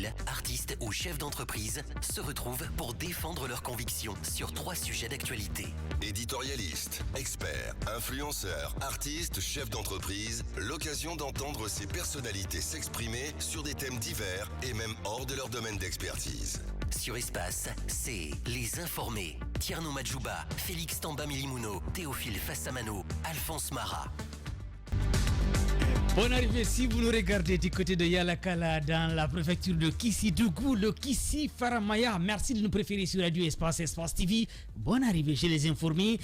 civils, artistes ou chefs d'entreprise se retrouvent pour défendre leurs convictions sur 3 sujets d'actualité. Éditorialistes, experts, influenceurs, artistes, chefs d'entreprise, l'occasion d'entendre ces personnalités s'exprimer sur des thèmes divers et même hors de leur domaine d'expertise. Sur Espace, c'est Les Informés. Tierno Madjouba, Félix Tamba Milimuno, Théophile Fassamano, Alphonse Mara. Bonne arrivée si vous nous regardez du côté de Yalakala dans la préfecture de Kissidougou, le Kissi Faramaya. Merci de nous préférer sur Radio Espace, Espace TV. Bonne arrivée chez Les Informés.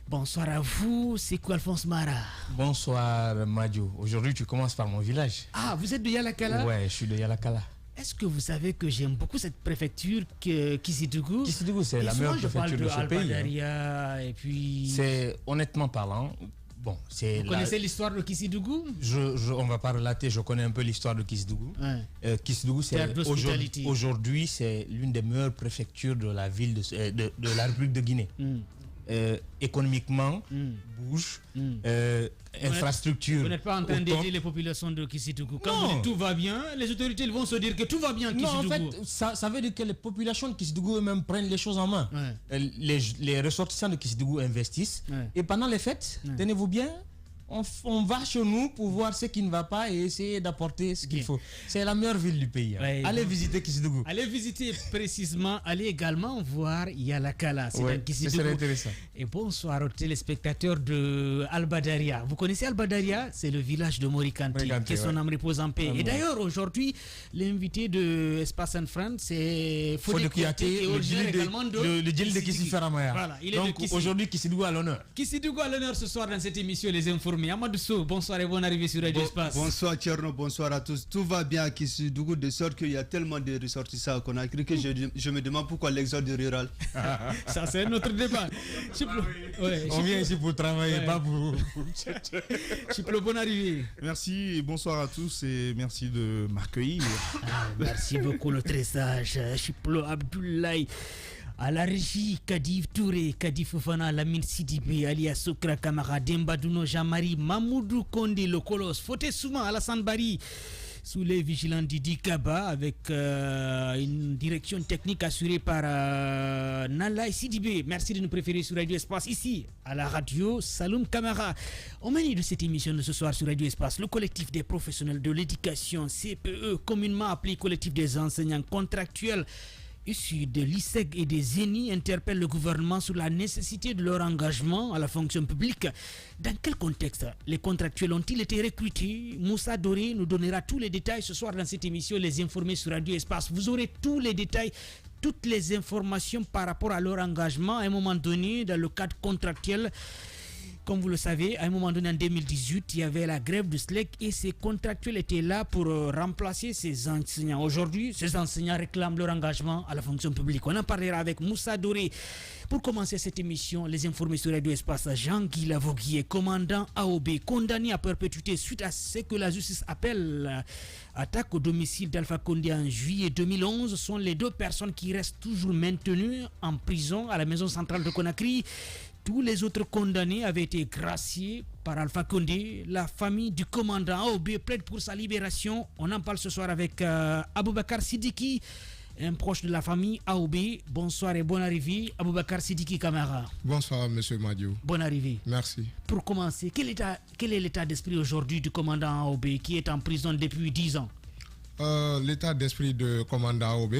Bonsoir à vous, c'est quoi Alphonse Mara? Bonsoir Madio. Aujourd'hui tu commences par mon village. Ah, vous êtes de Yalakala? Ouais, je suis de Yalakala. Est-ce que vous savez que j'aime beaucoup cette préfecture que Kissidougou? Kissidougou, c'est la meilleure préfecture de ce pays. Et puis... C'est honnêtement parlant... Bon, vous connaissez l'histoire de Kissidougou? On va pas relater, je connais un peu l'histoire de Kissidougou. Ouais. Kissidougou, aujourd'hui, c'est l'une des meilleures préfectures de la ville de la République de Guinée. Économiquement, bouge, infrastructure. Vous n'êtes pas en train d'aider les populations de Kissidougou. Quand vous dites tout va bien, les autorités vont se dire que tout va bien à Kissidougou. Non, en fait, ça veut dire que les populations de Kissidougou eux-mêmes prennent les choses en main. Ouais. Les ressortissants de Kissidougou investissent. Ouais. Et pendant les fêtes, tenez-vous bien, on va chez nous pour voir ce qui ne va pas et essayer d'apporter ce qu'il faut. C'est la meilleure ville du pays. Ouais, allez visiter Kissidougou. Allez visiter précisément, allez également voir Yalakala. C'est dans Kissidougou. C'est intéressant. Et bonsoir aux téléspectateurs de Albadaria. Vous connaissez Albadaria? C'est le village de Morikanti, que son âme repose en paix. Et d'ailleurs, aujourd'hui, l'invité de Espace and Friends, c'est Fodé Kouyaté, le djil de Kissi Faramaya. Voilà, donc aujourd'hui, Kissidougou à l'honneur. Kissidougou à l'honneur ce soir dans cette émission Les Informés. Amadou Sow, bonsoir et bonne arrivée sur Radio Espace. Bonsoir Tierno, bonsoir à tous. Tout va bien à Kissidougou de sorte qu'il y a tellement de ressortissants qu'on a cru que je me demande pourquoi l'exode rural. Ça c'est notre débat. On vient ici pour travailler, pas pour... Chiplo, bonne arrivée. Merci et bonsoir à tous et merci de m'accueillir. Merci beaucoup le très sage Chiplo Abdoulaye. À la régie, Kadif Touré, Kadif Fofana, Lamine Sidibé, alias Sokra Kamara, Demba Duno, Jean-Marie, Mamoudou Kondé, le Colosse, Foté Souma, Alassane Bari, sous les vigilants Didi Kaba, avec une direction technique assurée par Nala Sidibé. Merci de nous préférer sur Radio Espace. Ici, à la radio, Saloum Kamara. Au menu de cette émission de ce soir sur Radio Espace, le collectif des professionnels de l'éducation, CPE, communément appelé collectif des enseignants contractuels, issus de l'ISEG et des ZENI, interpellent le gouvernement sur la nécessité de leur engagement à la fonction publique. Dans quel contexte les contractuels ont-ils été recrutés? Moussa Doré nous donnera tous les détails ce soir dans cette émission Les Informés sur Radio Espace. Vous aurez tous les détails, toutes les informations par rapport à leur engagement à un moment donné dans le cadre contractuel. Comme vous le savez, à un moment donné en 2018, il y avait la grève du SLEC et ces contractuels étaient là pour remplacer ces enseignants. Aujourd'hui, ces enseignants réclament leur engagement à la fonction publique. On en parlera avec Moussa Doré. Pour commencer cette émission, Les Informés sur Radio Espace, Jean-Guy Lavogui, commandant AOB, condamné à perpétuité suite à ce que la justice appelle attaque au domicile d'Alpha Condé en juillet 2011, sont les 2 personnes qui restent toujours maintenues en prison à la maison centrale de Conakry. Tous les autres condamnés avaient été graciés par Alpha Condé. La famille du commandant AOB plaide pour sa libération. On en parle ce soir avec Aboubakar Sidiki, un proche de la famille AOB. Bonsoir et bonne arrivée, Aboubakar Sidiki Kamara. Bonsoir, monsieur Madio. Bonne arrivée. Merci. Pour commencer, quel est l'état d'esprit aujourd'hui du commandant AOB qui est en prison depuis 10 ans? L'état d'esprit du commandant AOB,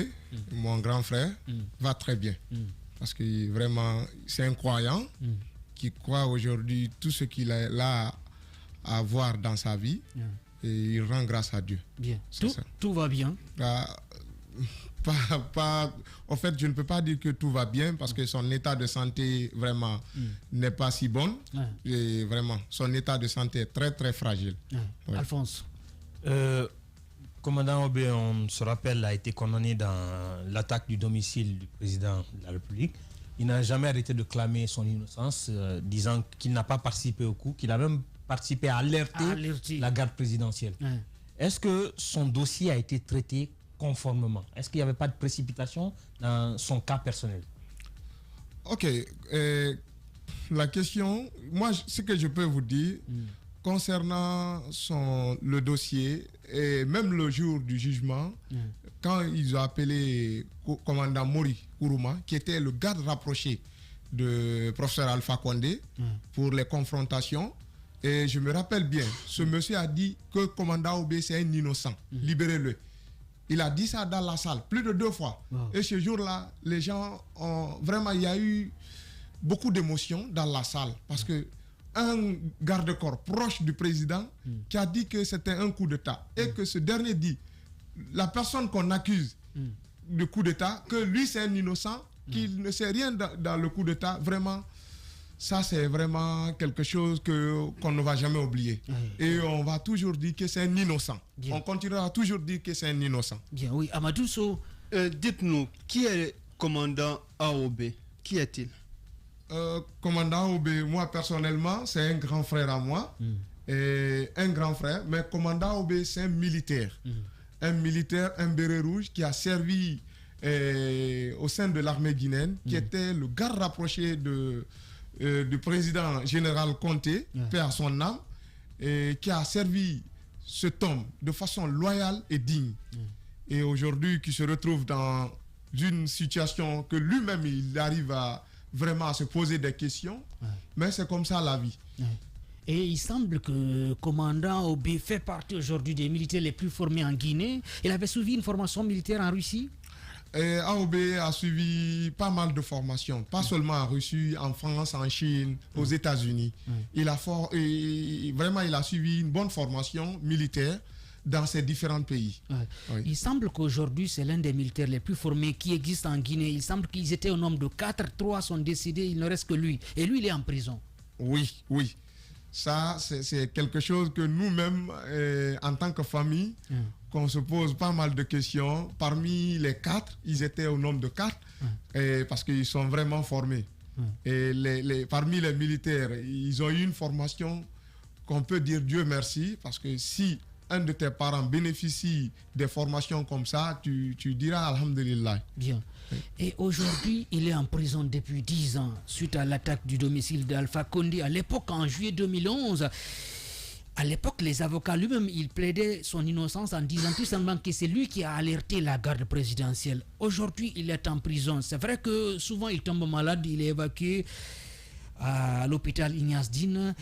mon grand frère, va très bien. Parce que vraiment, c'est un croyant qui croit aujourd'hui tout ce qu'il a là à voir dans sa vie et il rend grâce à Dieu. Bien. Tout va bien. En fait, je ne peux pas dire que tout va bien parce que son état de santé vraiment n'est pas si bon. Et vraiment, son état de santé est très très fragile. Ouais. Alphonse. Commandant Obé, on se rappelle, a été condamné dans l'attaque du domicile du président de la République. Il n'a jamais arrêté de clamer son innocence, disant qu'il n'a pas participé au coup, qu'il a même participé à alerter la garde présidentielle. Est-ce que son dossier a été traité conformément? Est-ce qu'il n'y avait pas de précipitation dans son cas personnel? Ok. La question, moi, ce que je peux vous dire, concernant le dossier, et même le jour du jugement, quand ils ont appelé commandant Mori Kourouma, qui était le garde rapproché de professeur Alpha Condé pour les confrontations, et je me rappelle bien, ce monsieur a dit que commandant Obé c'est un innocent, libérez-le. Il a dit ça dans la salle plus de 2 fois. Et ce jour-là, les gens ont vraiment, il y a eu beaucoup d'émotions dans la salle parce que un garde-corps proche du président qui a dit que c'était un coup d'État et que ce dernier dit, la personne qu'on accuse de coup d'État, que lui c'est un innocent, qu'il ne sait rien dans le coup d'État, vraiment. Ça, c'est vraiment quelque chose qu'on ne va jamais oublier. Et on va toujours dire que c'est un innocent. Bien. On continuera à toujours dire que c'est un innocent. Bien, oui. Amadou Sow. Dites-nous, qui est commandant AOB? Qui est-il? Commandant AOB, moi personnellement, c'est un grand frère à moi. Et un grand frère. Mais commandant AOB, c'est un militaire. Un militaire, un béret rouge qui a servi au sein de l'armée guinéenne, qui était le garde rapproché du président général Conté, paix à son âme, et qui a servi cet homme de façon loyale et digne. Et aujourd'hui, qui se retrouve dans une situation que lui-même, il arrive vraiment à se poser des questions, mais c'est comme ça la vie. Et il semble que le commandant Obé fait partie aujourd'hui des militaires les plus formés en Guinée. Il avait suivi une formation militaire en Russie. AOB a suivi pas mal de formations, pas seulement en Russie, en France, en Chine, aux États-Unis. Il a suivi une bonne formation militaire dans ces différents pays. Oui. Il semble qu'aujourd'hui, c'est l'un des militaires les plus formés qui existent en Guinée. Il semble qu'ils étaient au nombre de 4, 3 sont décédés, il ne reste que lui. Et lui, il est en prison. Oui. Ça, c'est quelque chose que nous-mêmes, en tant que famille, qu'on se pose pas mal de questions. Parmi les 4, ils étaient au nombre de 4, parce qu'ils sont vraiment formés. Et parmi les militaires, ils ont eu une formation qu'on peut dire Dieu merci, parce que si un de tes parents bénéficie des formations comme ça, tu diras Alhamdulillah. Bien. Et aujourd'hui, il est en prison depuis 10 ans suite à l'attaque du domicile d'Alpha Condé. À l'époque, en juillet 2011, à l'époque, les avocats lui-même, ils plaidaient son innocence en disant tout simplement que c'est lui qui a alerté la garde présidentielle. Aujourd'hui, il est en prison. C'est vrai que souvent, il tombe malade, il est évacué à l'hôpital Ignace Dine.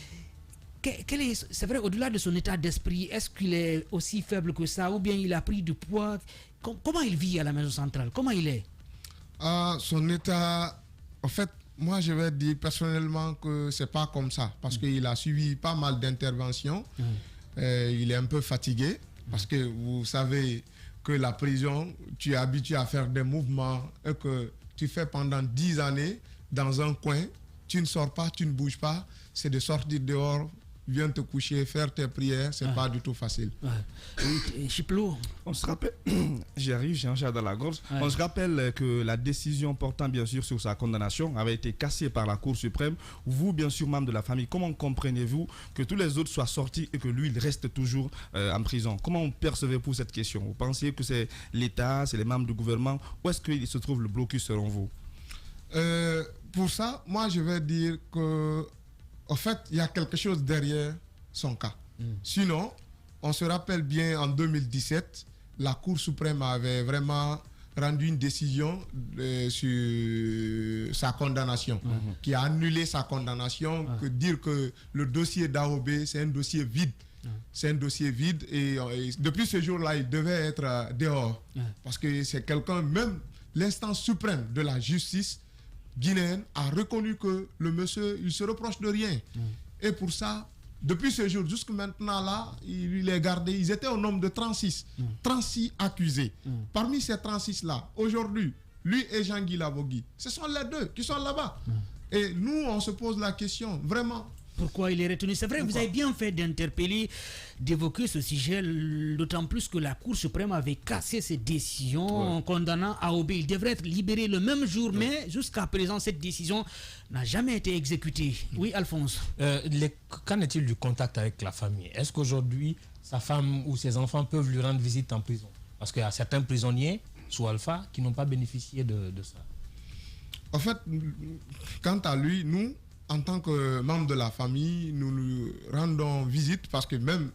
C'est vrai, au-delà de son état d'esprit, est-ce qu'il est aussi faible que ça ou bien il a pris du poids? Comment il vit à la maison centrale? Comment il est? Son état, en fait, moi je vais dire personnellement que c'est pas comme ça parce qu'il a suivi pas mal d'interventions. Il est un peu fatigué parce que vous savez que la prison, tu es habitué à faire des mouvements et que tu fais pendant 10 années dans un coin, tu ne sors pas, tu ne bouges pas, c'est de sortir dehors, viens te coucher, faire tes prières, c'est pas du tout facile. Chiplo. On se rappelle, j'y arrive, j'ai un chat dans la gorge. On se rappelle que la décision portant bien sûr sur sa condamnation avait été cassée par la Cour suprême. Vous, bien sûr, membre de la famille, comment comprenez-vous que tous les autres soient sortis et que lui, il reste toujours en prison? Comment percevez-vous cette question? Vous pensez que c'est l'État, c'est les membres du gouvernement? Où est-ce qu'il se trouve le blocus selon vous? Pour ça, moi, je vais dire que en fait, il y a quelque chose derrière son cas. Sinon, on se rappelle bien en 2017, la Cour suprême avait vraiment rendu une décision sur sa condamnation, qui a annulé sa condamnation, que dire que le dossier d'AOB, c'est un dossier vide. C'est un dossier vide et depuis ce jour-là, il devait être dehors. Parce que c'est quelqu'un, même l'instance suprême de la justice guinéenne a reconnu que le monsieur, il se reproche de rien. Et pour ça, depuis ce jour jusqu'à maintenant là, il est gardé. Ils étaient au nombre de 36. 36 accusés. Parmi ces 36 là, aujourd'hui, lui et Jean-Guy Lavogui, ce sont les deux qui sont là-bas. Et nous, on se pose la question, vraiment. Pourquoi il est retenu? C'est vrai, vous avez bien fait d'interpeller, d'évoquer ce sujet, d'autant plus que la Cour suprême avait cassé ses décisions en condamnant AOB. Il devrait être libéré le même jour, mais jusqu'à présent, cette décision n'a jamais été exécutée. Oui, Alphonse. Qu'en est-il du contact avec la famille? Est-ce qu'aujourd'hui, sa femme ou ses enfants peuvent lui rendre visite en prison? Parce qu'il y a certains prisonniers, sous Alpha, qui n'ont pas bénéficié de ça. En fait, quant à lui, nous, en tant que membre de la famille, nous lui rendons visite parce que même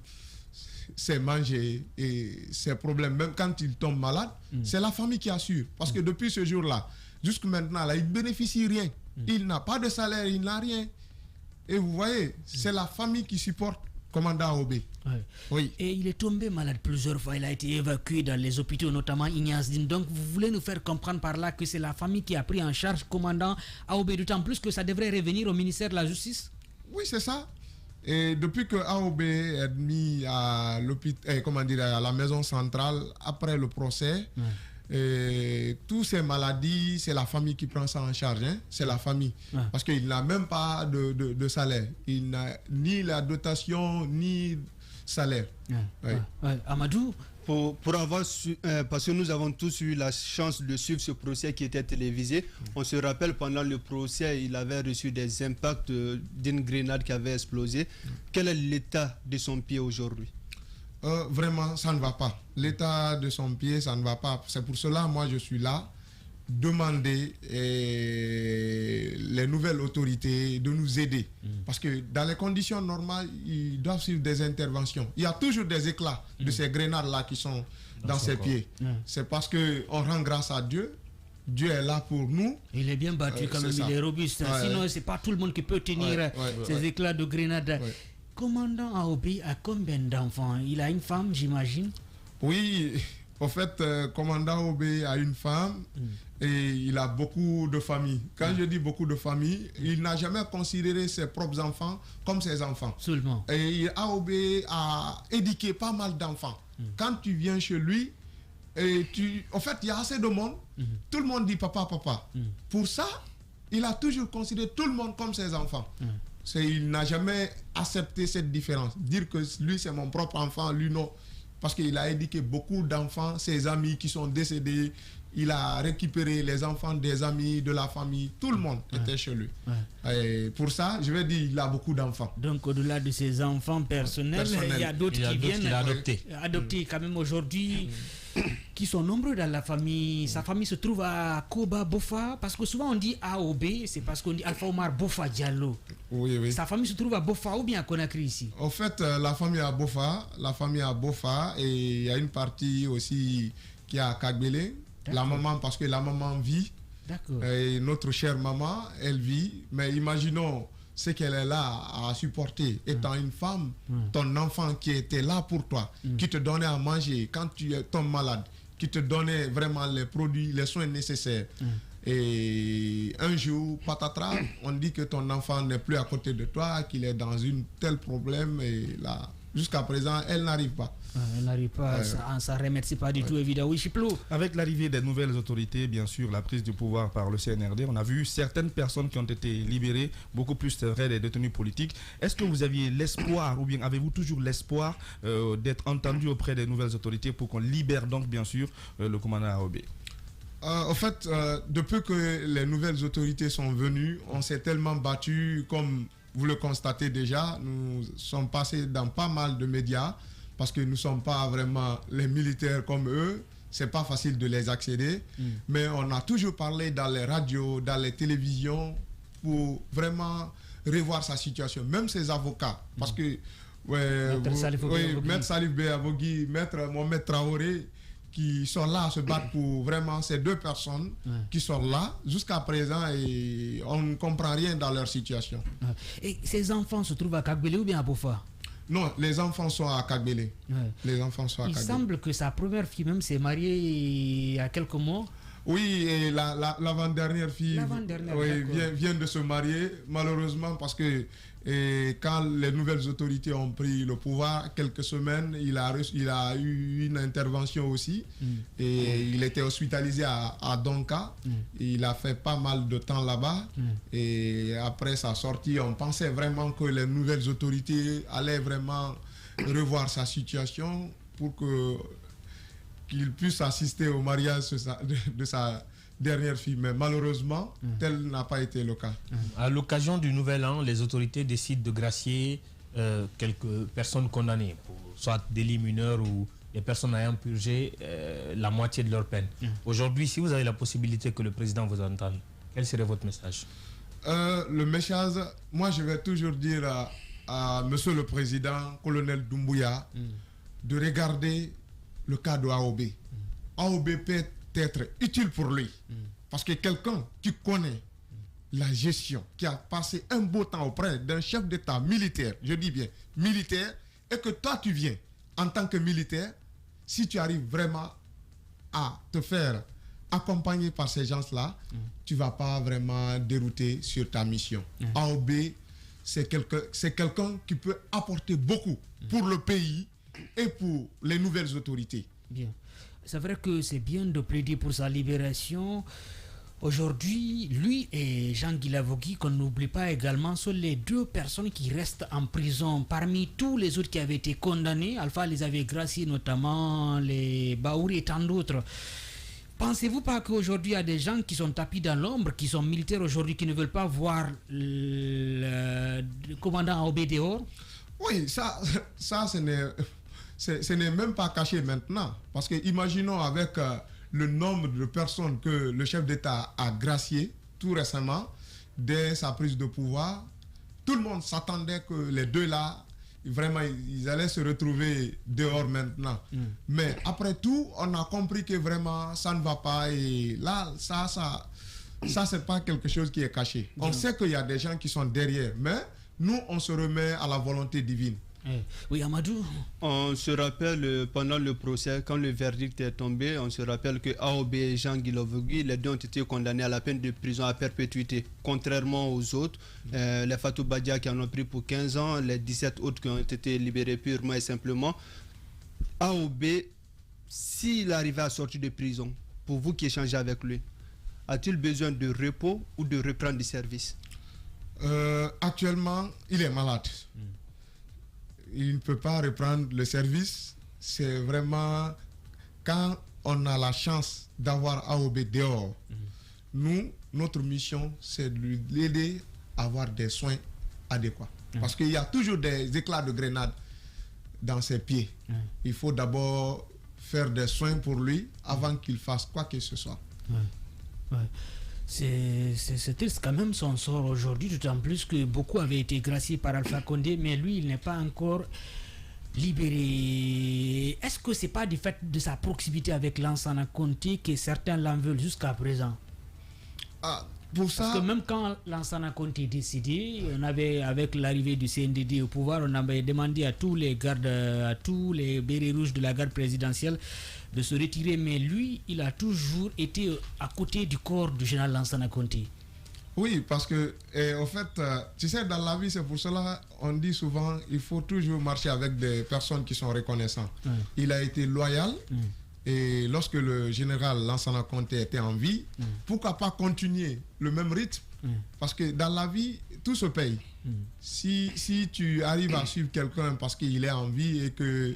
ses manger et ses problèmes, même quand il tombe malade, c'est la famille qui assure. Parce que depuis ce jour-là, jusqu'à maintenant, là, il ne bénéficie rien. Il n'a pas de salaire, il n'a rien. Et vous voyez, c'est la famille qui supporte commandant Aobé. Ouais. Oui. Et il est tombé malade plusieurs fois. Il a été évacué dans les hôpitaux, notamment Ignace Dine. Donc, vous voulez nous faire comprendre par là que c'est la famille qui a pris en charge commandant Aobé, d'autant plus que ça devrait revenir au ministère de la Justice? Oui, c'est ça. Et depuis que Aobé est mis à l'hôpital, à la maison centrale, après le procès, et toutes ces maladies, c'est la famille qui prend ça en charge. Hein? C'est la famille. Parce qu'il n'a même pas de salaire. Il n'a ni la dotation, ni salaire. Amadou, pour avoir parce que nous avons tous eu la chance de suivre ce procès qui était télévisé. On se rappelle, pendant le procès, il avait reçu des impacts d'une grenade qui avait explosé. Quel est l'état de son pied aujourd'hui? Vraiment, ça ne va pas. L'état de son pied, ça ne va pas. C'est pour cela, moi, je suis là, demander les nouvelles autorités de nous aider. Parce que dans les conditions normales, ils doivent suivre des interventions. Il y a toujours des éclats de ces grenades-là qui sont dans ses pieds. C'est parce qu'on rend grâce à Dieu. Dieu est là pour nous. Il est bien battu quand même, il est robuste. Sinon, c'est pas tout le monde qui peut tenir ces éclats de grenade. Commandant Aobé a combien d'enfants? Il a une femme, j'imagine? Oui, en fait, commandant Aobé a une femme et il a beaucoup de familles. Quand je dis beaucoup de familles, il n'a jamais considéré ses propres enfants comme ses enfants. Seulement. Et Aobé a éduqué pas mal d'enfants. Quand tu viens chez lui, en fait, il y a assez de monde. Tout le monde dit papa, papa. Pour ça, il a toujours considéré tout le monde comme ses enfants. Il n'a jamais accepté cette différence. Dire que lui, c'est mon propre enfant, lui, non. Parce qu'il a éduqué beaucoup d'enfants, ses amis qui sont décédés. Il a récupéré les enfants des amis, de la famille. Tout le monde était chez lui. Et pour ça, je vais dire, il a beaucoup d'enfants. Donc, au-delà de ses enfants personnels, il y a d'autres qui viennent adopter quand même aujourd'hui, qui sont nombreux dans la famille. Sa famille se trouve à Koba Bofa, parce que souvent on dit Aobé, c'est parce qu'on dit Alpha Omar Bofa Diallo. Oui. Sa famille se trouve à Bofa ou bien à Conakry ici? En fait, la famille à Bofa, et il y a une partie aussi qui est à Kagbele. La maman, parce que la maman vit. D'accord. Et notre chère maman, elle vit. Mais imaginons ce qu'elle est là à supporter. Étant une femme, ton enfant qui était là pour toi, qui te donnait à manger quand tu tombes malade, qui te donnait vraiment les produits, les soins nécessaires. Et un jour, patatras, on dit que ton enfant n'est plus à côté de toi, qu'il est dans un tel problème. Et là, jusqu'à présent, elle n'arrive pas. Elle n'arrive pas, ça ne remercie pas du tout, évidemment. Oui, Chiplo. Avec l'arrivée des nouvelles autorités, bien sûr, la prise du pouvoir par le CNRD, on a vu certaines personnes qui ont été libérées, beaucoup plus, c'est vrai, des détenus politiques. Est-ce que vous aviez l'espoir, ou bien avez-vous toujours l'espoir d'être entendu auprès des nouvelles autorités pour qu'on libère donc, bien sûr, le commandant Aobé? En fait, depuis que les nouvelles autorités sont venues, on s'est tellement battu, comme vous le constatez déjà, nous sommes passés dans pas mal de médias, parce que nous ne sommes pas vraiment les militaires comme eux, c'est pas facile de les accéder, mais on a toujours parlé dans les radios, dans les télévisions, pour vraiment revoir sa situation, même ses avocats, parce que Maître Salif Beyavogui, Maître Mohamed Traoré, qui sont là à se battre pour vraiment ces deux personnes qui sont là jusqu'à présent, et on ne comprend rien dans leur situation. Et ces enfants se trouvent à Kagbele ou bien à Bofa? Non, les enfants sont à Kagbele. Les enfants sont à Kagbele. Il semble que sa première fille même s'est mariée il y a quelques mois. Oui, et l'avant-dernière fille vient de se marier, malheureusement, parce que quand les nouvelles autorités ont pris le pouvoir, quelques semaines, il a eu une intervention aussi, et il était hospitalisé à Donka. Il a fait pas mal de temps là-bas, et après sa sortie, on pensait vraiment que les nouvelles autorités allaient vraiment revoir sa situation pour qu'il puisse assister au mariage de sa dernière fille. Mais malheureusement, tel n'a pas été le cas. À l'occasion du Nouvel An, les autorités décident de gracier quelques personnes condamnées, soit délits mineurs ou des personnes ayant purgé la moitié de leur peine. Aujourd'hui, si vous avez la possibilité que le président vous entende, quel serait votre message? Le message, moi je vais toujours dire à Monsieur le Président, colonel Doumbouya, de regarder le cas de AOB. AOB peut être utile pour lui. Parce que quelqu'un qui connaît la gestion, qui a passé un beau temps auprès d'un chef d'État militaire, je dis bien militaire, et que toi tu viens en tant que militaire, si tu arrives vraiment à te faire accompagner par ces gens-là, tu ne vas pas vraiment dérouter sur ta mission. AOB, c'est quelqu'un qui peut apporter beaucoup pour le pays et pour les nouvelles autorités. Bien. C'est vrai que c'est bien de plaider pour sa libération. Aujourd'hui, lui et Jean-Guy Lavogui, qu'on n'oublie pas également, sont les deux personnes qui restent en prison. Parmi tous les autres qui avaient été condamnés, Alpha les avait graciés, notamment les Baouri et tant d'autres. Pensez-vous pas qu'aujourd'hui, il y a des gens qui sont tapis dans l'ombre, qui sont militaires aujourd'hui, qui ne veulent pas voir le commandant AOB dehors? Oui, ça ce n'est même pas caché maintenant. Parce que imaginons avec le nombre de personnes que le chef d'État a gracié tout récemment, dès sa prise de pouvoir, tout le monde s'attendait que les deux là, vraiment, ils allaient se retrouver dehors maintenant. Mais après tout, on a compris que vraiment, ça ne va pas. Et là, ça c'est pas quelque chose qui est caché. On sait qu'il y a des gens qui sont derrière, mais nous, on se remet à la volonté divine. Oui, Amadou. On se rappelle pendant le procès, quand le verdict est tombé, on se rappelle que AOB et Jean-Guy Lavogui, les deux ont été condamnés à la peine de prison à perpétuité. Contrairement aux autres, les Fatou Badia qui en ont pris pour 15 ans, les 17 autres qui ont été libérés purement et simplement. AOB, s'il arrivait à sortir de prison, pour vous qui échangez avec lui, a-t-il besoin de repos ou de reprendre du service? Actuellement, il est malade. Il ne peut pas reprendre le service. C'est vraiment quand on a la chance d'avoir AOB dehors. Nous, notre mission, c'est de l'aider à avoir des soins adéquats. Parce qu'il y a toujours des éclats de grenade dans ses pieds. Il faut d'abord faire des soins pour lui avant qu'il fasse quoi que ce soit. C'est triste quand même son sort aujourd'hui, d'autant plus que beaucoup avaient été graciés par Alpha Condé, mais lui, il n'est pas encore libéré. Est-ce que c'est pas du fait de sa proximité avec Lansana Conté que certains l'en veulent jusqu'à présent? Pour ça... Parce que même quand Lansana Conté est décidé, on avait, avec l'arrivée du CNDD au pouvoir, on avait demandé à tous les gardes, à tous les bérets rouges de la garde présidentielle de se retirer, mais lui, il a toujours été à côté du corps du général Lansana Conté. Oui, parce que, en fait, tu sais, dans la vie, c'est pour cela on dit souvent il faut toujours marcher avec des personnes qui sont reconnaissantes. Il a été loyal, et lorsque le général Lansana Conté était en vie, pourquoi pas continuer le même rythme? Parce que dans la vie, tout se paye. Si tu arrives à suivre quelqu'un parce qu'il est en vie et que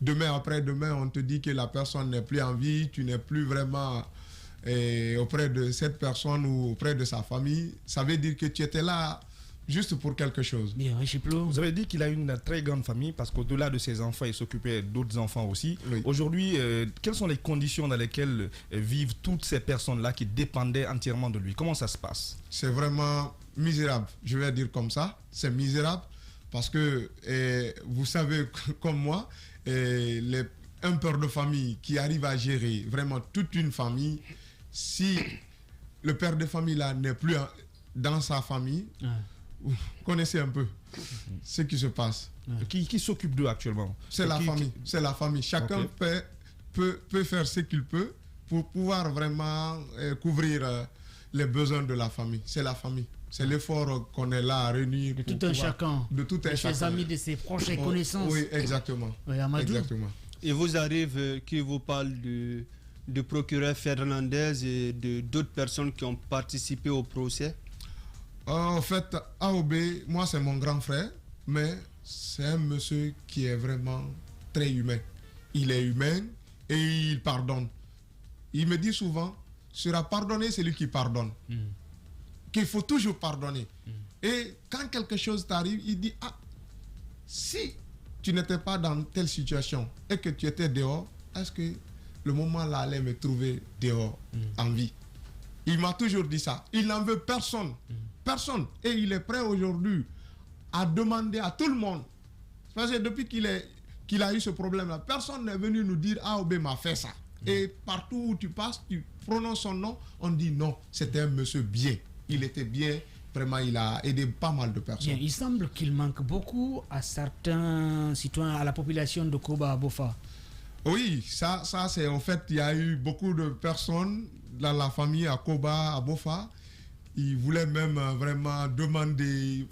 demain après-demain, on te dit que la personne n'est plus en vie, tu n'es plus vraiment auprès de cette personne ou auprès de sa famille, ça veut dire que tu étais là juste pour quelque chose. Bien, vous avez dit qu'il a une très grande famille parce qu'au-delà de ses enfants, il s'occupait d'autres enfants aussi. Oui. Aujourd'hui, quelles sont les conditions dans lesquelles vivent toutes ces personnes-là qui dépendaient entièrement de lui? Comment ça se passe? C'est vraiment misérable, je vais dire comme ça. C'est misérable parce que vous savez comme moi, un père de famille qui arrive à gérer vraiment toute une famille, si le père de famille là n'est plus dans sa famille, vous connaissez un peu ce qui se passe. Qui s'occupe d'eux actuellement? C'est la famille. C'est la famille. Chacun peut faire ce qu'il peut pour pouvoir vraiment couvrir les besoins de la famille. C'est la famille. C'est l'effort qu'on est là à réunir. De tout un chacun. De tout un chacun. De ses amis, de ses proches et connaissances. Oui, exactement. Oui, Amadou. Exactement. Il vous arrive qui vous parle du procureur Fernandez et d'autres personnes qui ont participé au procès? En fait, AOB, moi c'est mon grand frère, mais c'est un monsieur qui est vraiment très humain. Il est humain et il pardonne. Il me dit souvent, sera pardonné celui qui pardonne. Qu'il faut toujours pardonner. Et quand quelque chose t'arrive, il dit, si tu n'étais pas dans telle situation et que tu étais dehors, est-ce que le moment là allait me trouver dehors en vie? Il m'a toujours dit ça. Il n'en veut personne. Personne. Et il est prêt aujourd'hui à demander à tout le monde. Parce que depuis qu'il a eu ce problème-là, personne n'est venu nous dire AOB m'a fait ça. Et partout où tu passes, tu prononces son nom, on dit non, c'était un monsieur bien. Il était bien. Vraiment, il a aidé pas mal de personnes. Bien, il semble qu'il manque beaucoup à certains citoyens, à la population de Koba à Bofa. Oui, ça c'est en fait, il y a eu beaucoup de personnes dans la famille à Koba, à Bofa. Ils voulaient même vraiment demander,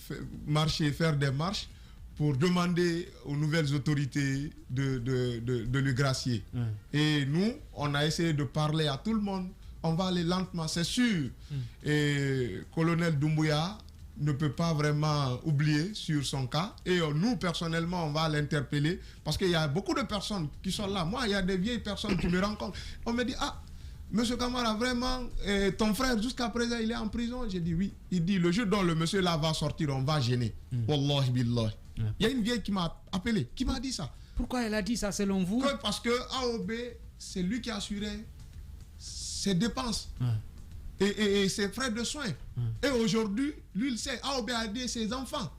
faire des marches pour demander aux nouvelles autorités de lui gracier. Et nous, on a essayé de parler à tout le monde. On va aller lentement, c'est sûr. Et colonel Doumbouya ne peut pas vraiment oublier sur son cas. Et nous, personnellement, on va l'interpeller parce qu'il y a beaucoup de personnes qui sont là. Moi, il y a des vieilles personnes qui me rencontrent. On me dit, ah, monsieur Kamara, vraiment, ton frère, jusqu'à présent, il est en prison. J'ai dit oui. Il dit, le jour dont le monsieur là va sortir, on va gêner. Wallahi billah. Il y a une vieille qui m'a appelé, qui m'a dit ça. Pourquoi elle a dit ça selon vous? Parce que AOB, c'est lui qui assurait ses dépenses et ses frais de soins. Et aujourd'hui, lui, il sait, AOB a aidé ses enfants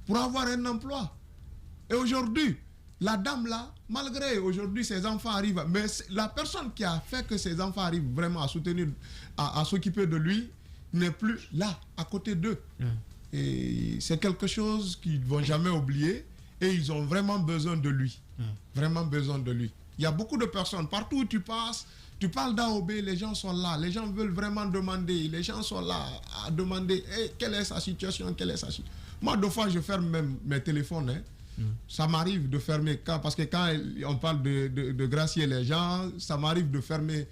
pour avoir un emploi. Et aujourd'hui, la dame là, malgré aujourd'hui ses enfants arrivent, mais la personne qui a fait que ses enfants arrivent vraiment à soutenir, à s'occuper de lui, n'est plus là, à côté d'eux. Et c'est quelque chose qu'ils ne vont jamais oublier et ils ont vraiment besoin de lui. Vraiment besoin de lui. Il y a beaucoup de personnes, partout où tu passes, tu parles d'AOB, les gens sont là, les gens veulent vraiment demander, les gens sont là à demander hey, quelle est sa situation, quelle est sa situation. Moi, deux fois, je ferme même mes téléphones. Ça m'arrive de fermer, parce que quand on parle de gracier les gens, ça m'arrive de fermer,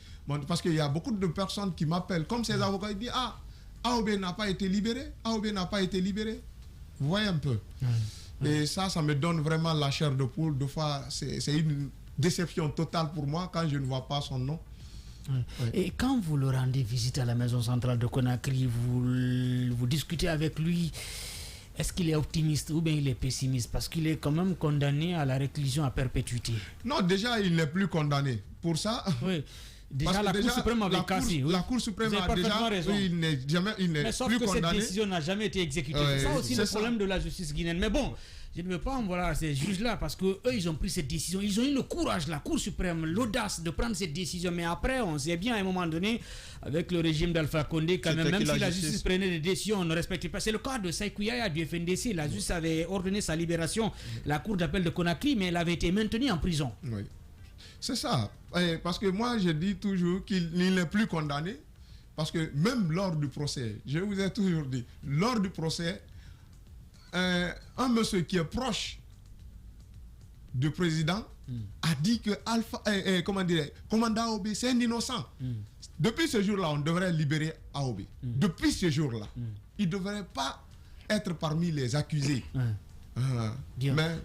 parce qu'il y a beaucoup de personnes qui m'appellent, comme ces avocats, ils disent, ah, AOB n'a pas été libéré, AOB n'a pas été libéré. Vous voyez un peu. Et ça me donne vraiment la chair de poule. Deux fois, c'est une déception totale pour moi quand je ne vois pas son nom. Et quand vous le rendez visite à la maison centrale de Conakry, vous discutez avec lui, est-ce qu'il est optimiste ou bien il est pessimiste? Parce qu'il est quand même condamné à la réclusion à perpétuité. Non, déjà, il n'est plus condamné. Pour ça... Oui. Déjà, la Cour suprême avait cassé. La Cour suprême a déjà raison. Il n'est plus condamné. Mais sauf que cette décision n'a jamais été exécutée. C'est ça aussi le problème de la justice guinéenne. Mais bon, je ne veux pas en vouloir à ces juges-là parce qu'eux, ils ont pris cette décision. Ils ont eu le courage, la Cour suprême, l'audace de prendre cette décision. Mais après, on sait bien à un moment donné, avec le régime d'Alpha Condé, quand même si la justice prenait des décisions, on ne respectait pas. C'est le cas de Saïkouyaya du FNDC. La justice avait ordonné sa libération, la Cour d'appel de Conakry, mais elle avait été maintenue en prison. Oui. C'est ça. Parce que moi, je dis toujours qu'il n'est plus condamné. Parce que même lors du procès, je vous ai toujours dit, lors du procès, un monsieur qui est proche du président a dit que commandant AOB, c'est un innocent. Depuis ce jour-là, on devrait libérer AOB. Depuis ce jour-là, il ne devrait pas être parmi les accusés. Mais...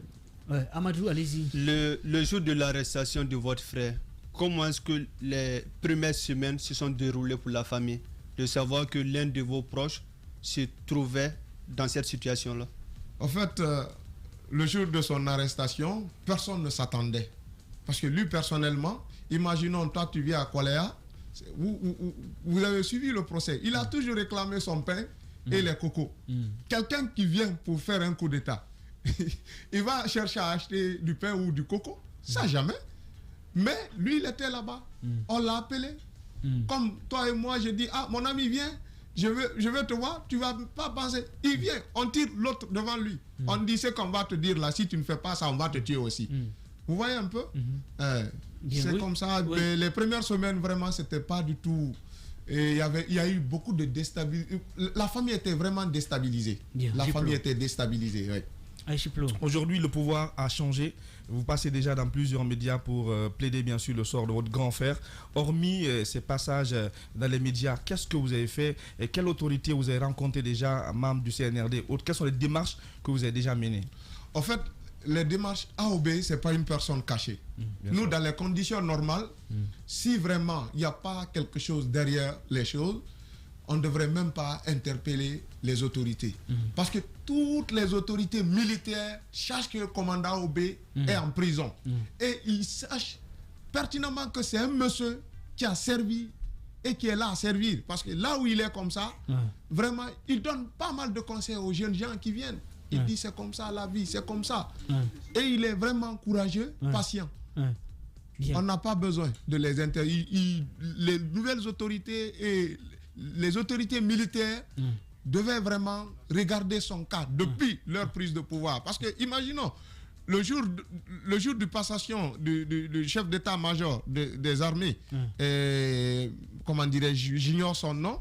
Amadou, allez-y. Le jour de l'arrestation de votre frère, comment est-ce que les premières semaines se sont déroulées pour la famille? De savoir que l'un de vos proches se trouvait dans cette situation-là. En fait, le jour de son arrestation, personne ne s'attendait. Parce que lui, personnellement, imaginons, toi, tu viens à Koléa, vous avez suivi le procès. Il a toujours réclamé son pain et les cocos. Quelqu'un qui vient pour faire un coup d'État, il va chercher à acheter du pain ou du coco, ça jamais. Mais lui, il était là-bas. On l'a appelé. Comme toi et moi, je dis, ah, mon ami, viens, je veux te voir, tu vas pas penser. Il vient, on tire l'autre devant lui. On dit ce qu'on va te dire là, si tu ne fais pas ça, on va te tuer aussi. Vous voyez un peu? C'est comme ça. Mais les premières semaines, vraiment, c'était pas du tout... Et il y a eu beaucoup de déstabilisation. La famille était vraiment déstabilisée. La famille était déstabilisée, oui. Aujourd'hui, le pouvoir a changé. Vous passez déjà dans plusieurs médias pour plaider bien sûr le sort de votre grand frère. Hormis ces passages dans les médias, qu'est-ce que vous avez fait et quelle autorité vous avez rencontré déjà, membre du CNRD? Quelles sont les démarches que vous avez déjà menées? En fait, les démarches AOB, ce n'est pas une personne cachée. Nous, dans les conditions normales, si vraiment il n'y a pas quelque chose derrière les choses, on ne devrait même pas interpeller les autorités. Parce que toutes les autorités militaires sachent que le commandant AOB est en prison. Et ils sachent pertinemment que c'est un monsieur qui a servi et qui est là à servir. Parce que là où il est comme ça, vraiment, il donne pas mal de conseils aux jeunes gens qui viennent. Il dit c'est comme ça la vie, c'est comme ça. Et il est vraiment courageux, patient. On n'a pas besoin de les interdire. Les nouvelles autorités et les autorités militaires devaient vraiment regarder son cas depuis leur prise de pouvoir. Parce que imaginons, le jour de passation du chef d'état-major des armées, comment dirais-je, j'ignore son nom.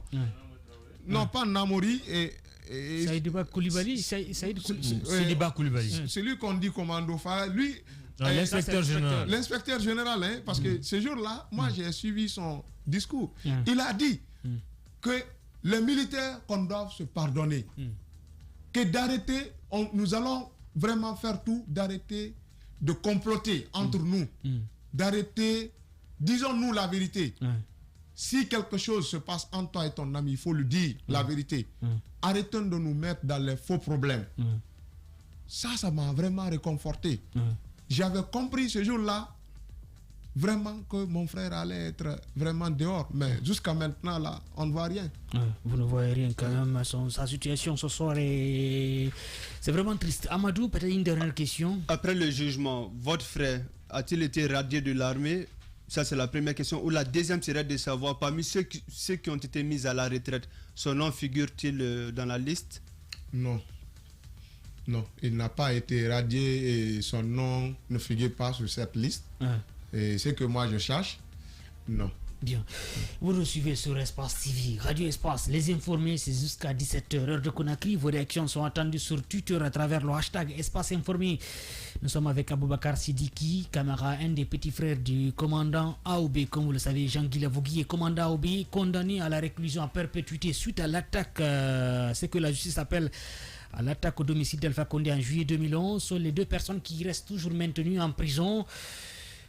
Non, pas Namori et Saïdouba Koulibaly. Saïdouba Koulibaly. Celui qu'on dit commando phare, lui. L'inspecteur général. L'inspecteur général, hein, parce que ce jour-là, moi j'ai suivi son discours. Il a dit que les militaires qu'on doit se pardonner, que d'arrêter, nous allons vraiment faire tout, d'arrêter de comploter entre nous, d'arrêter, disons-nous la vérité. Si quelque chose se passe entre toi et ton ami, il faut le dire, la vérité. Arrêtons de nous mettre dans les faux problèmes. Ça m'a vraiment réconforté. J'avais compris ce jour-là, vraiment que mon frère allait être vraiment dehors. Mais jusqu'à maintenant, là, on ne voit rien. Vous ne voyez rien quand même. Sa situation ce soir est... C'est vraiment triste. Amadou, peut-être une dernière question. Après le jugement, votre frère a-t-il été radié de l'armée? Ça, c'est la première question. Ou la deuxième serait de savoir, parmi ceux qui ont été mis à la retraite, son nom figure-t-il dans la liste? Non. Non, il n'a pas été radié et son nom ne figure pas sur cette liste. Et c'est que moi je cherche, non. Bien. Vous nous suivez sur Espace TV, Radio Espace, les informés, c'est jusqu'à 17h, heure de Conakry. Vos réactions sont attendues sur Twitter à travers le hashtag Espace Informé. Nous sommes avec Aboubakar Sidiki, Camara, un des petits frères du commandant AOB. Comme vous le savez, Jean-Guy Lavogui est commandant AOB, condamné à la réclusion à perpétuité suite à l'attaque, ce que la justice appelle à l'attaque au domicile d'Alpha Condé en juillet 2011. Sont les deux personnes qui restent toujours maintenues en prison.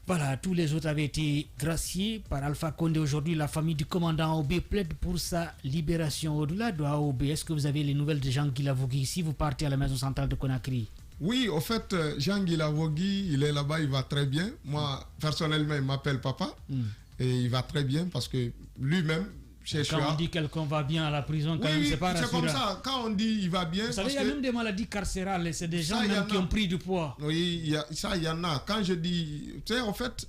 Voilà, tous les autres avaient été graciés par Alpha Condé. Aujourd'hui, la famille du commandant AOB plaide pour sa libération. Au-delà de AOB, est-ce que vous avez les nouvelles de Jean-Guy Lavogui si vous partez à la maison centrale de Conakry? Oui, au fait, Jean-Guy Lavogui, il est là-bas, il va très bien. Moi, personnellement, il m'appelle papa. Et il va très bien parce que lui-même, quand on dit quelqu'un va bien à la prison, quand même, c'est pas rassurant. C'est comme ça. Quand on dit il va bien. Vous savez, il y a même des maladies carcérales. C'est des gens même qui ont pris du poids. Oui, il y en a. Quand je dis, tu sais, en fait,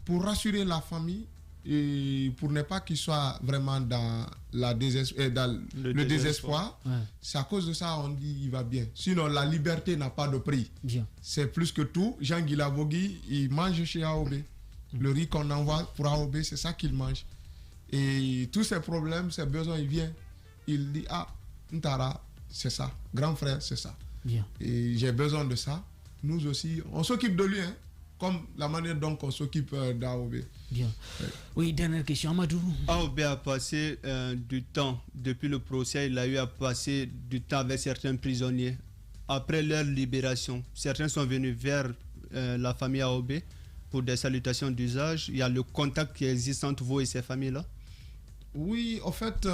pour rassurer la famille et pour ne pas qu'il soit vraiment dans le désespoir, c'est à cause de ça on dit il va bien. Sinon, la liberté n'a pas de prix. C'est plus que tout. Jean-Guy Lavogui, il mange chez AOB. Le riz qu'on envoie pour AOB, c'est ça qu'il mange. Et tous ces problèmes, ces besoins, il vient. Il dit, ah, Ntara, c'est ça. Grand frère, c'est ça. Bien. Et j'ai besoin de ça. Nous aussi, on s'occupe de lui, hein, comme la manière dont on s'occupe d'AOB. Bien. Oui, dernière question, Amadou. AOB a passé du temps, depuis le procès, il a eu à passer du temps avec certains prisonniers. Après leur libération, certains sont venus vers la famille AOB pour des salutations d'usage. Il y a le contact qui existe entre vous et ces familles-là? Oui, en fait,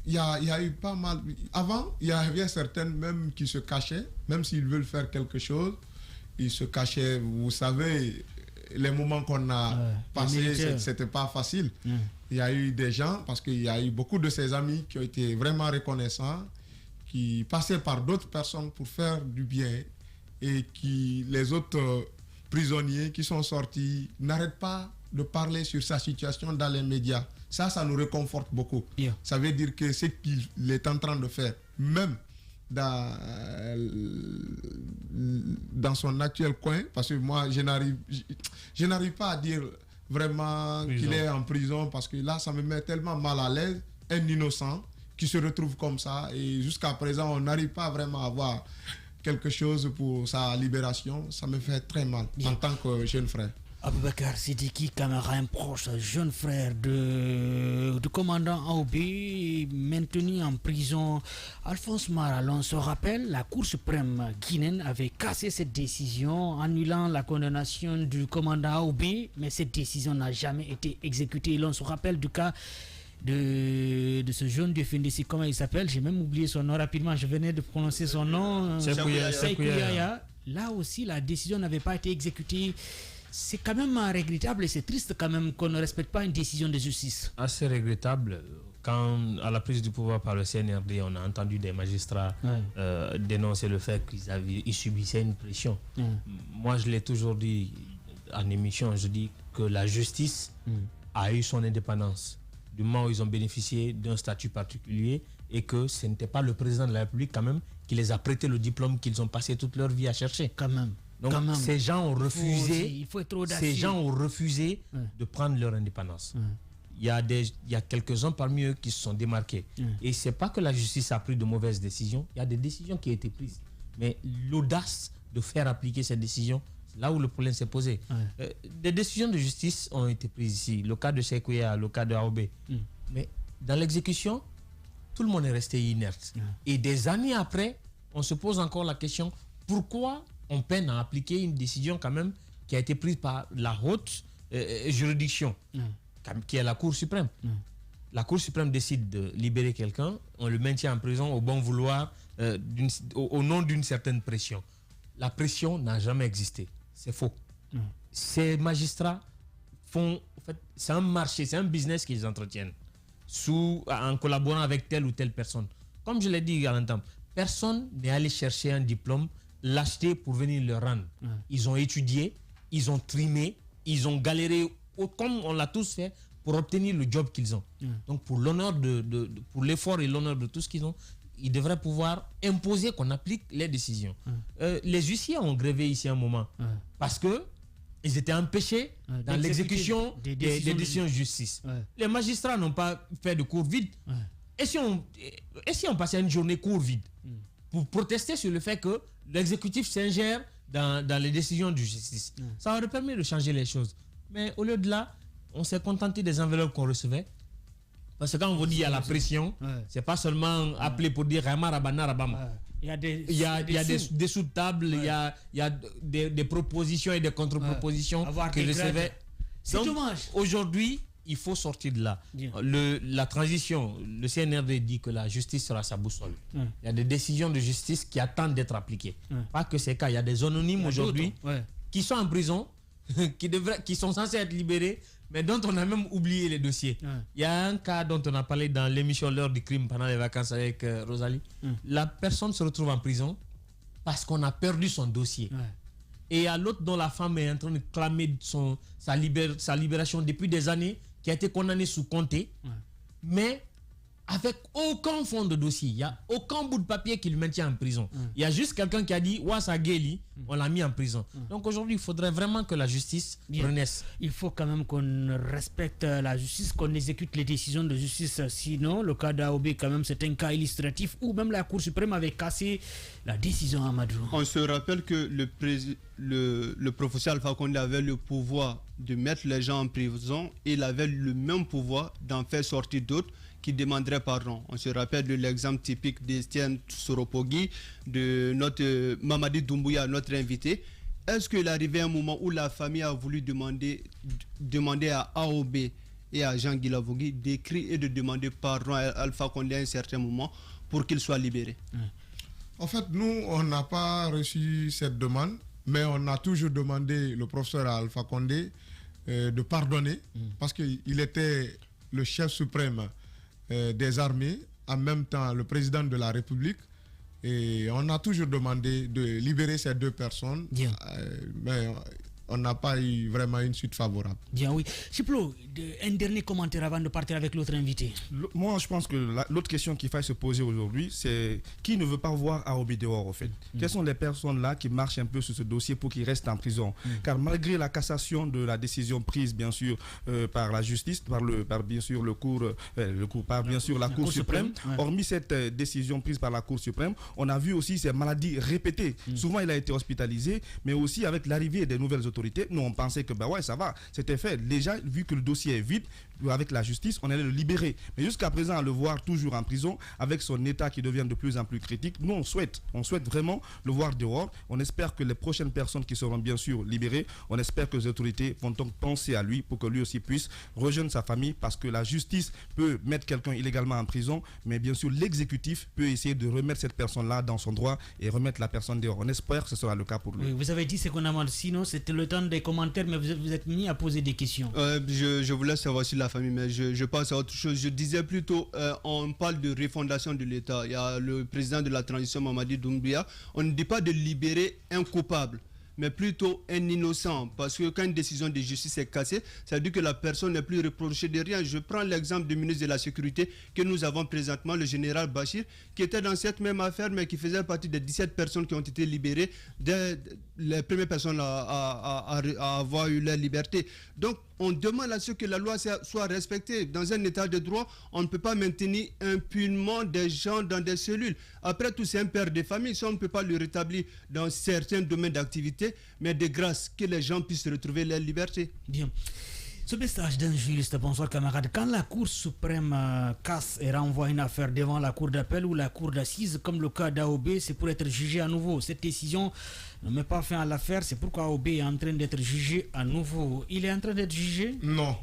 il y a eu pas mal. Avant, il y avait certaines même qui se cachaient, même s'ils veulent faire quelque chose, ils se cachaient. Vous savez, les moments qu'on a passés, c'était pas facile. Il y a eu des gens, parce qu'il y a eu beaucoup de ses amis qui ont été vraiment reconnaissants, qui passaient par d'autres personnes pour faire du bien, et qui, les autres prisonniers qui sont sortis, n'arrêtent pas de parler sur sa situation dans les médias. Ça nous réconforte beaucoup. Ça veut dire que ce qu'il est en train de faire, même dans son actuel coin, parce que moi, je n'arrive pas à dire vraiment qu'il est en prison, parce que là, ça me met tellement mal à l'aise, un innocent qui se retrouve comme ça, et jusqu'à présent, on n'arrive pas vraiment à avoir quelque chose pour sa libération. Ça me fait très mal en tant que jeune frère. Aboubakar Sidiki Camara, un proche jeune frère du commandant AOB, maintenu en prison. Alphonse Maral, on se rappelle, la Cour suprême guinéenne avait cassé cette décision, annulant la condamnation du commandant AOB, mais cette décision n'a jamais été exécutée. Et l'on se rappelle du cas de ce jeune de Findisi, comment il s'appelle? J'ai même oublié son nom rapidement, je venais de prononcer son nom. Sekou Yaya. Là aussi, la décision n'avait pas été exécutée. c'est quand même regrettable et c'est triste quand même qu'on ne respecte pas une décision de justice. Assez regrettable. Quand, à la prise du pouvoir par le CNRD, on a entendu des magistrats dénoncer le fait qu'ils subissaient une pression. Moi, je l'ai toujours dit en émission, je dis que la justice a eu son indépendance du moment où ils ont bénéficié d'un statut particulier et que ce n'était pas le président de la République quand même qui les a prêté le diplôme qu'ils ont passé toute leur vie à chercher. Quand même. Donc ces gens ont refusé, il faut être audacieux. ces gens ont refusé de prendre leur indépendance. Il y a quelques-uns parmi eux qui se sont démarqués. Et c'est pas que la justice a pris de mauvaises décisions, il y a des décisions qui ont été prises. Mais l'audace de faire appliquer ces décisions, c'est là où le problème s'est posé. Des décisions de justice ont été prises ici. Le cas de Sekouya, le cas de AOB. Mais dans l'exécution, tout le monde est resté inerte. Et des années après, on se pose encore la question, pourquoi on peine à appliquer une décision quand même qui a été prise par la haute juridiction, qui est la Cour suprême. La Cour suprême décide de libérer quelqu'un, on le maintient en prison au bon vouloir, au nom d'une certaine pression. La pression n'a jamais existé. C'est faux. Ces magistrats font... En fait, c'est un marché, c'est un business qu'ils entretiennent en collaborant avec telle ou telle personne. Comme je l'ai dit à l'instant, personne n'est allé chercher un diplôme, l'acheter pour venir le rendre. Ils ont étudié, ils ont trimé, ils ont galéré, comme on l'a tous fait, pour obtenir le job qu'ils ont. Donc pour l'honneur pour l'effort et l'honneur de tout ce qu'ils ont, ils devraient pouvoir imposer qu'on applique les décisions. Les huissiers ont grévé ici un moment parce que ils étaient empêchés dans l'exécution des décisions de justice. Les magistrats n'ont pas fait de cours vides. Et si on passait une journée cours vide pour protester sur le fait que l'exécutif s'ingère dans les décisions de justice, ça aurait permis de changer les choses. Mais au lieu de là, on s'est contenté des enveloppes qu'on recevait. Parce que quand on vous dit il y a la pression, c'est pas seulement appelé pour dire Rama Rabana Rabama. Il y a des sous-tables, il y a des propositions et des contre-propositions que recevaient. C'est dommage. Aujourd'hui, il faut sortir de là. La transition, le CNRD dit que la justice sera sa boussole. Il y a des décisions de justice qui attendent d'être appliquées. Pas que c'est cas. Il y a des anonymes aujourd'hui qui sont en prison, qui sont censés être libérés, mais dont on a même oublié les dossiers. Il y a un cas dont on a parlé dans l'émission L'heure du crime pendant les vacances avec Rosalie. La personne se retrouve en prison parce qu'on a perdu son dossier. Et il y a l'autre dont la femme est en train de clamer sa libération depuis des années, qui a été condamné sous comté, mais avec aucun fond de dossier. Il n'y a aucun bout de papier qui le maintient en prison. Il y a juste quelqu'un qui a dit Wassa Geli, on l'a mis en prison. Donc aujourd'hui, il faudrait vraiment que la justice renaisse. Il faut quand même qu'on respecte la justice, qu'on exécute les décisions de justice. Sinon, le cas d'Aobe, quand même, c'est un cas illustratif où même la Cour suprême avait cassé la décision Amadou. On se rappelle que le professeur Alpha Condé avait le pouvoir de mettre les gens en prison et il avait le même pouvoir d'en faire sortir d'autres qui demanderaient pardon. On se rappelle de l'exemple typique d'Estienne Soropogui, de notre Mamadi Doumbouya, notre invité. Est-ce qu'il est arrivé un moment où la famille a voulu demander à AOB et à Jean Guilavogui d'écrire et de demander pardon à Alpha Condé à un certain moment pour qu'il soit libéré? En fait, nous, on n'a pas reçu cette demande, mais on a toujours demandé le professeur Alpha Condé de pardonner parce qu'il était le chef suprême des armées, en même temps le président de la République, et on a toujours demandé de libérer ces deux personnes, mais on n'a pas eu vraiment une suite favorable. Bien, oui. Chiplo, un dernier commentaire avant de partir avec l'autre invité. Moi, je pense que l'autre question qu'il faut se poser aujourd'hui, c'est qui ne veut pas voir AOB dehors, au fait. Quelles sont les personnes là qui marchent un peu sur ce dossier pour qu'il reste en prison? Car malgré la cassation de la décision prise, bien sûr, par la justice, par bien sûr la Cour suprême, hormis cette décision prise par la Cour suprême, on a vu aussi ces maladies répétées. Souvent, il a été hospitalisé, mais aussi avec l'arrivée des nouvelles autorités, nous on pensait que ça va, c'était fait. Déjà, vu que le dossier est vide, avec la justice, on allait le libérer. Mais jusqu'à présent, à le voir toujours en prison, avec son état qui devient de plus en plus critique, nous on souhaite vraiment le voir dehors. On espère que les prochaines personnes qui seront bien sûr libérées, on espère que les autorités vont donc penser à lui pour que lui aussi puisse rejoindre sa famille, parce que la justice peut mettre quelqu'un illégalement en prison, mais bien sûr l'exécutif peut essayer de remettre cette personne-là dans son droit et remettre la personne dehors. On espère que ce sera le cas pour lui. Oui, vous avez dit ce qu'on a, sinon c'était le le temps des commentaires, mais vous êtes mis à poser des questions. Je voulais savoir sur la famille, mais je passe à autre chose. Je disais plutôt, on parle de refondation de l'État. Il y a le président de la transition, Mamadi Doumbouya. On ne dit pas de libérer un coupable, mais plutôt un innocent. Parce que quand une décision de justice est cassée, ça veut dire que la personne n'est plus reprochée de rien. Je prends l'exemple du ministre de la Sécurité que nous avons présentement, le général Bachir, qui était dans cette même affaire, mais qui faisait partie des 17 personnes qui ont été libérées, les premières personnes à avoir eu leur liberté. Donc, on demande à ce que la loi soit respectée. Dans un état de droit, on ne peut pas maintenir impunément des gens dans des cellules. Après tout, c'est un père de famille. Ça, on ne peut pas le rétablir dans certains domaines d'activité, mais de grâce que les gens puissent retrouver leur liberté. Bien. Ce message d'un juriste, bonsoir camarade. Quand la Cour suprême casse et renvoie une affaire devant la Cour d'appel ou la Cour d'assises, comme le cas d'AOB, c'est pour être jugé à nouveau. Cette décision ne met pas fin à l'affaire, c'est pourquoi AOB est en train d'être jugé à nouveau. Il est en train d'être jugé? Non,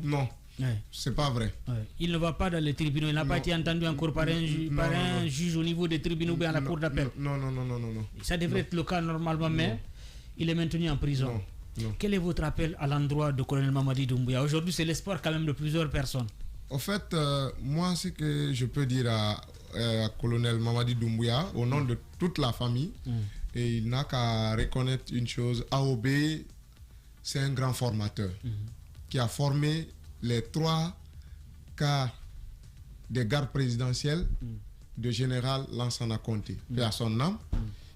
Ouais. c'est pas vrai. Ouais. Il ne va pas dans les tribunaux, il n'a pas été entendu encore par un juge au niveau des tribunaux ou bien à la Cour d'appel. Non. Ça devrait être le cas normalement, mais il est maintenu en prison. Non. Quel est votre appel à l'endroit de colonel Mamadi Doumbouya? Aujourd'hui, c'est l'espoir quand même de plusieurs personnes. En fait, moi, ce que je peux dire à colonel Mamadi Doumbouya, au nom de toute la famille, et il n'a qu'à reconnaître une chose, AOB, c'est un grand formateur qui a formé les 3 quarts des gardes présidentielles de général Lansana Conté, paix à son âme,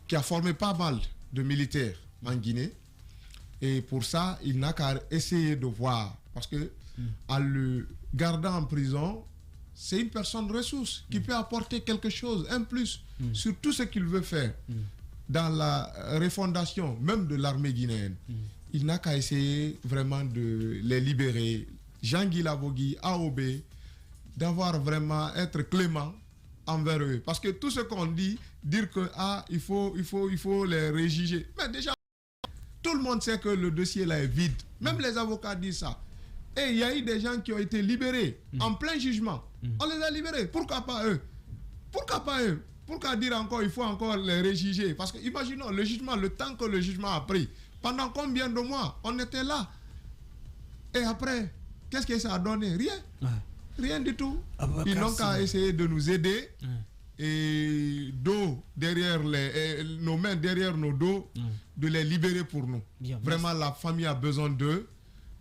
qui a formé pas mal de militaires en Guinée. Et pour ça, il n'a qu'à essayer de voir. Parce que en le gardant en prison, c'est une personne ressource qui peut apporter quelque chose, un plus, sur tout ce qu'il veut faire dans la refondation, même de l'armée guinéenne. Il n'a qu'à essayer vraiment de les libérer. Jean-Guy Lavogui, AOB, d'avoir vraiment être clément envers eux. Parce que tout ce qu'on dit, dire que il faut les réjuger. Mais déjà, tout le monde sait que le dossier là est vide. Même les avocats disent ça. Et il y a eu des gens qui ont été libérés en plein jugement. On les a libérés. Pourquoi pas eux? Pourquoi dire encore, il faut encore les réjuger? Parce que imaginons le jugement, le temps que le jugement a pris. Pendant combien de mois on était là? Et après, qu'est-ce que ça a donné? Rien du tout. Ils n'ont qu'à essayer de nous aider. Et derrière nos mains derrière nos dos, de les libérer pour nous. Bien, vraiment, la famille a besoin d'eux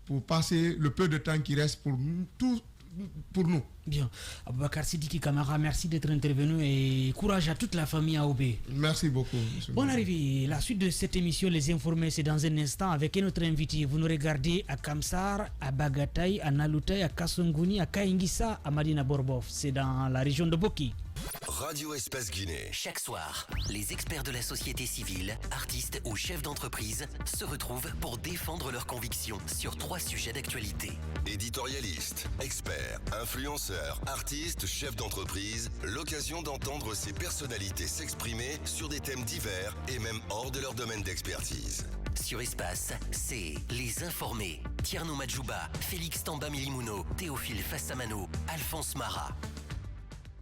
pour passer le peu de temps qui reste pour nous. Bien. Aboubakar Sidiki Kamara, merci d'être intervenu et courage à toute la famille AOB. Merci beaucoup. Bonne arrivée. La suite de cette émission, Les Informés, c'est dans un instant avec un autre invité. Vous nous regardez à Kamsar, à Bagatay, à Nalutai, à Kasonguni, à Kaingissa, à Madina Borbof. C'est dans la région de Boki. Radio Espace Guinée. Chaque soir, les experts de la société civile, artistes ou chefs d'entreprise se retrouvent pour défendre leurs convictions sur 3 sujets d'actualité. Éditorialistes, experts, influenceurs, artistes, chefs d'entreprise, l'occasion d'entendre ces personnalités s'exprimer sur des thèmes divers et même hors de leur domaine d'expertise. Sur Espace, c'est Les Informés. Tierno Madjouba, Félix Tamba Milimounot, Théophile Fassamano, Alphonse Marat.